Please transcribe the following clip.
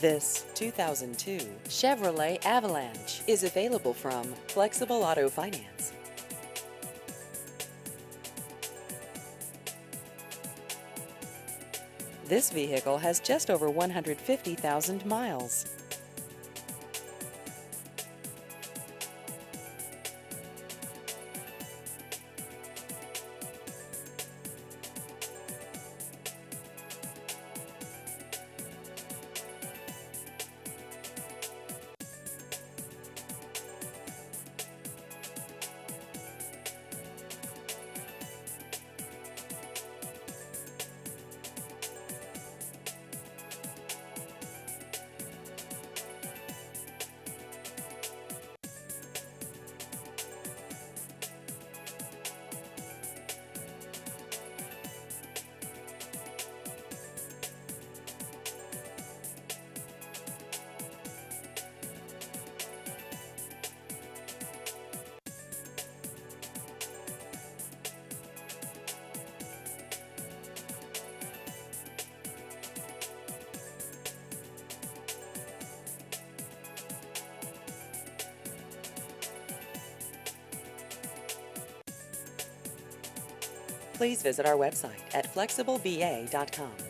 This 2002 Chevrolet Avalanche is available from Flexible Auto Finance. This vehicle has just over 150,000 miles. Please visit our website at flexibleva.com.